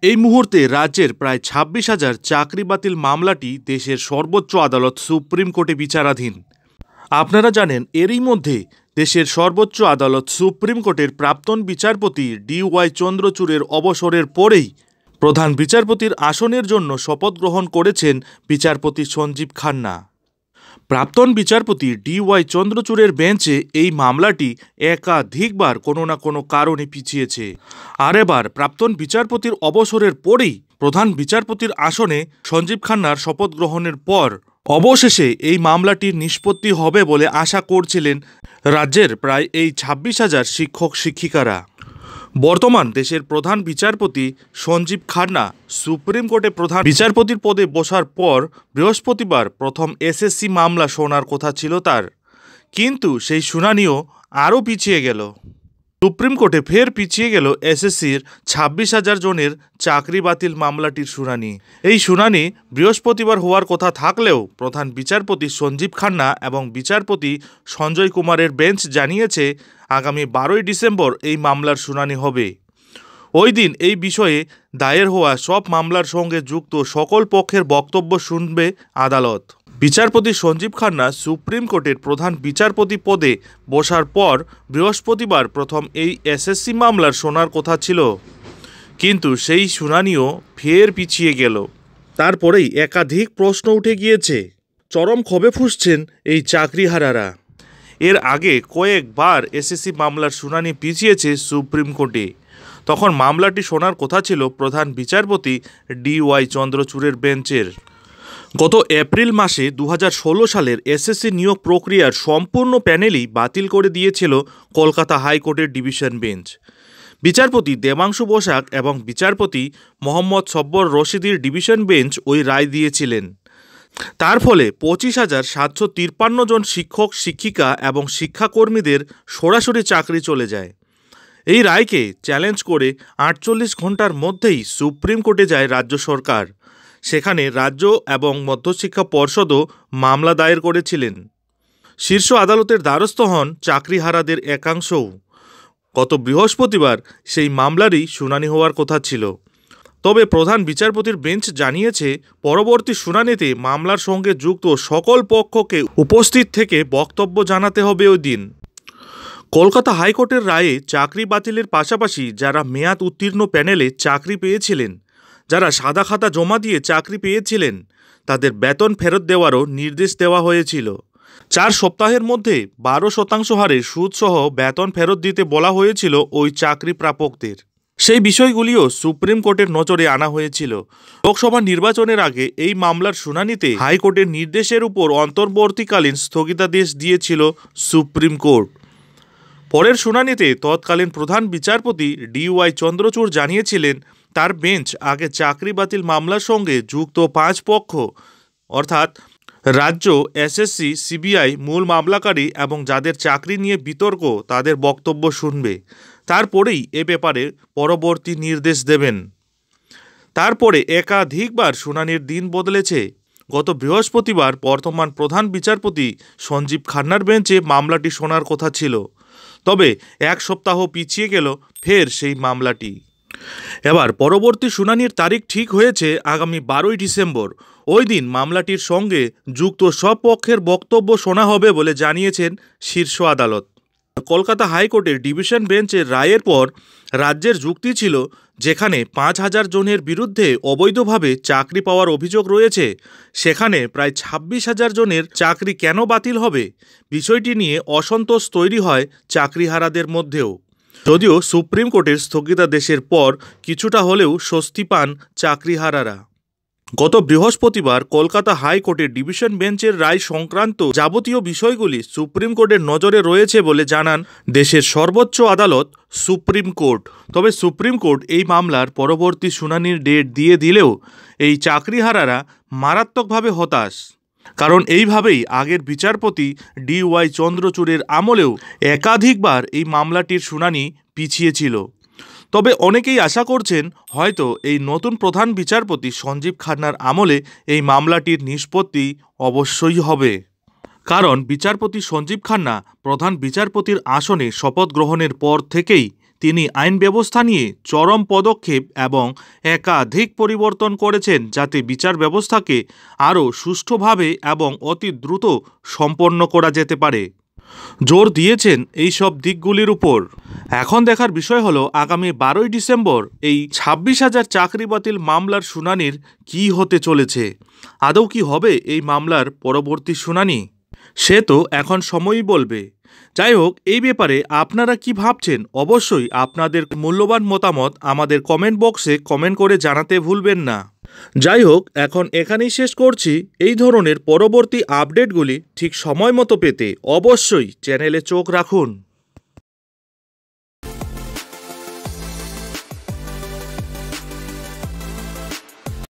এই মুহূর্তে রাজ্যের প্রায় ২৬,০০০ চাকরি বাতিল মামলাটি দেশের সর্বোচ্চ আদালত সুপ্রিম কোর্টে বিচারাধীন। আপনারা জানেন, এরই মধ্যে দেশের সর্বোচ্চ আদালত সুপ্রিম কোর্টের প্রাক্তন বিচারপতি DY চন্দ্রচূড়ের অবসরের পরেই প্রধান বিচারপতির আসনের জন্য শপথ গ্রহণ করেছেন বিচারপতি সঞ্জীব খান্না। প্রাক্তন বিচারপতি DY চন্দ্রচূড়ের বেঞ্চে এই মামলাটি একাধিকবার কোনো না কোনো কারণে পিছিয়েছে। আর এবার প্রাক্তন বিচারপতির অবসরের পরেই প্রধান বিচারপতির আসনে সঞ্জীব খান্নার শপথ গ্রহণের পর অবশেষে এই মামলাটির নিষ্পত্তি হবে বলে আশা করছিলেন রাজ্যের প্রায় এই ২৬,০০০ শিক্ষক শিক্ষিকারা। বর্তমান দেশের প্রধান বিচারপতি সঞ্জীব খান্না সুপ্রিম কোর্টে প্রধান বিচারপতির পদে বসার পর বৃহস্পতিবার প্রথম SSC মামলা শোনার কথা ছিল তার, কিন্তু সেই শুনানিও আরও পিছিয়ে গেল। সুপ্রিম কোর্টে ফের পিছিয়ে গেল SSCর ২৬,০০০ জনের চাকরি বাতিল মামলাটির শুনানি। এই শুনানি বৃহস্পতিবার হওয়ার কথা থাকলেও প্রধান বিচারপতি সঞ্জীব খান্না এবং বিচারপতি সঞ্জয় কুমারের বেঞ্চ জানিয়েছে আগামী ১২ই ডিসেম্বর এই মামলার শুনানি হবে। ওই দিন এই বিষয়ে দায়ের হওয়া সব মামলার সঙ্গে যুক্ত সকল পক্ষের বক্তব্য শুনবে আদালত। বিচারপতি সঞ্জীব খান্না সুপ্রিম কোর্টের প্রধান বিচারপতি পদে বসার পর বৃহস্পতিবার প্রথম এই SSC মামলার শোনার কথা ছিল, কিন্তু সেই শুনানিও ফের পিছিয়ে গেল। তারপরেই একাধিক প্রশ্ন উঠে গিয়েছে। চরম ক্ষোভে ফুঁসছেন এই চাকরিহারারা। এর আগে কয়েকবার SSC মামলার শুনানি পিছিয়েছে সুপ্রিম কোর্টে। তখন মামলাটি শোনার কথা ছিল প্রধান বিচারপতি DY চন্দ্রচূড়ের বেঞ্চের। গত এপ্রিল মাসে ২০১৬ সালের SSC নিয়োগ প্রক্রিয়ার সম্পূর্ণ প্যানেলই বাতিল করে দিয়েছিল কলকাতা হাইকোর্টের ডিভিশন বেঞ্চ। বিচারপতি দেবাংশু বসাক এবং বিচারপতি মোহাম্মদ সব্বর রশিদির ডিভিশন বেঞ্চ ওই রায় দিয়েছিলেন। তার ফলে ২৫,৭৫৩ জন শিক্ষক শিক্ষিকা এবং শিক্ষাকর্মীদের সরাসরি চাকরি চলে যায়। এই রায়কে চ্যালেঞ্জ করে ৪৮ ঘন্টার মধ্যেই সুপ্রিম কোর্টে যায় রাজ্য সরকার। সেখানে রাজ্য এবং মধ্যশিক্ষা পর্ষদও মামলা দায়ের করেছিলেন। শীর্ষ আদালতের দ্বারস্থ হন চাকরিহারাদের একাংশও। গত বৃহস্পতিবার সেই মামলারই শুনানি হওয়ার কথা ছিল। তবে প্রধান বিচারপতির বেঞ্চ জানিয়েছে পরবর্তী শুনানিতে মামলার সঙ্গে যুক্ত সকল পক্ষকে উপস্থিত থেকে বক্তব্য জানাতে হবে ওই দিন। কলকাতা হাইকোর্টের রায়ে চাকরি বাতিলের পাশাপাশি যারা মেয়াদ উত্তীর্ণ প্যানেলে চাকরি পেয়েছিলেন, যারা সাদা খাতা জমা দিয়ে চাকরি পেয়েছিলেন, তাদের বেতন ফেরত দেওয়ারও নির্দেশ দেওয়া হয়েছিল। ৪ সপ্তাহের মধ্যে ১২% হারে সুদসহ বেতন ফেরত দিতে বলা হয়েছিল ওই চাকরি প্রাপকদের। সেই বিষয়গুলিও সুপ্রিম কোর্টের নজরে আনা হয়েছিল। লোকসভা নির্বাচনের আগে এই মামলার শুনানিতে হাইকোর্টের নির্দেশের উপর অন্তর্বর্তীকালীন স্থগিতাদেশ দিয়েছিল সুপ্রিম কোর্ট। পরের শুনানিতে তৎকালীন প্রধান বিচারপতি DY চন্দ্রচূড় জানিয়েছিলেন তার বেঞ্চ আগে চাকরি বাতিল মামলার সঙ্গে যুক্ত ৫ পক্ষ অর্থাৎ রাজ্য, SSC, CBI, মূল মামলাকারী এবং যাদের চাকরি নিয়ে বিতর্ক তাদের বক্তব্য শুনবে। তারপরেই এ ব্যাপারে পরবর্তী নির্দেশ দেবেন। তারপরে একাধিকবার শুনানির দিন বদলেছে। গত বৃহস্পতিবার বর্তমান প্রধান বিচারপতি সঞ্জীব খান্নার বেঞ্চে মামলাটি শোনার কথা ছিল, তবে ১ সপ্তাহ পিছিয়ে গেল ফের সেই মামলাটি। এবার পরবর্তী শুনানির তারিখ ঠিক হয়েছে আগামী ১২ই ডিসেম্বর। ওই দিন মামলাটির সঙ্গে যুক্ত সব পক্ষের বক্তব্য শোনা হবে বলে জানিয়েছেন শীর্ষ আদালত। কলকাতা হাইকোর্টের ডিভিশন বেঞ্চের রায়ের পর রাজ্যের যুক্তি ছিল, যেখানে ৫,০০০ জনের বিরুদ্ধে অবৈধভাবে চাকরি পাওয়ার অভিযোগ রয়েছে, সেখানে প্রায় ২৬,০০০ জনের চাকরি কেন বাতিল হবে? বিষয়টি নিয়ে অসন্তোষ তৈরি হয় চাকরিহারাদের মধ্যেও। যদিও সুপ্রিম কোর্টের স্থগিতাদেশের পর কিছুটা হলেও স্বস্তি পান চাকরিহারারা। গত বৃহস্পতিবার কলকাতা হাইকোর্টের ডিভিশন বেঞ্চের রায় সংক্রান্ত যাবতীয় বিষয়গুলি সুপ্রিম কোর্টের নজরে রয়েছে বলে জানান দেশের সর্বোচ্চ আদালত সুপ্রিম কোর্ট। তবে সুপ্রিম কোর্ট এই মামলার পরবর্তী শুনানির ডেট দিয়ে দিলেও এই চাকরিহারারা মারাত্মকভাবে হতাশ। কারণ এইভাবেই আগের বিচারপতি DY চন্দ্রচূড়ের আমলেও একাধিকবার এই মামলাটির শুনানি পিছিয়েছিল। তবে অনেকেই আশা করছেন হয়তো এই নতুন প্রধান বিচারপতি সঞ্জীব খান্নার আমলে এই মামলাটির নিষ্পত্তি অবশ্যই হবে। কারণ বিচারপতি সঞ্জীব খান্না প্রধান বিচারপতির আসনে শপথ গ্রহণের পর থেকেই তিনি আইন ব্যবস্থা নিয়ে চরম পদক্ষেপ এবং একাধিক পরিবর্তন করেছেন যাতে বিচার ব্যবস্থাকে আরও সুষ্ঠুভাবে এবং অতি দ্রুত সম্পন্ন করা যেতে পারে। জোর দিয়েছেন এই সব দিকগুলির উপর। এখন দেখার বিষয় হলো আগামী 12ই ডিসেম্বর এই 26,000 চাকরি বাতিল মামলার শুনানির কি হতে চলেছে। আদৌ কি হবে এই মামলার পরবর্তী শুনানি, সে তো এখন সময়ই বলবে। যাই হোক, এই ব্যাপারে আপনারা কি ভাবছেন অবশ্যই আপনাদের মূল্যবান মতামত আমাদের কমেন্ট বক্সে কমেন্ট করে জানাতে ভুলবেন না। যাই হোক, এখন এখানেই শেষ করছি। এই ধরনের পরবর্তী আপডেটগুলি ঠিক সময় মতো পেতে অবশ্যই চ্যানেলে চোখ রাখুন।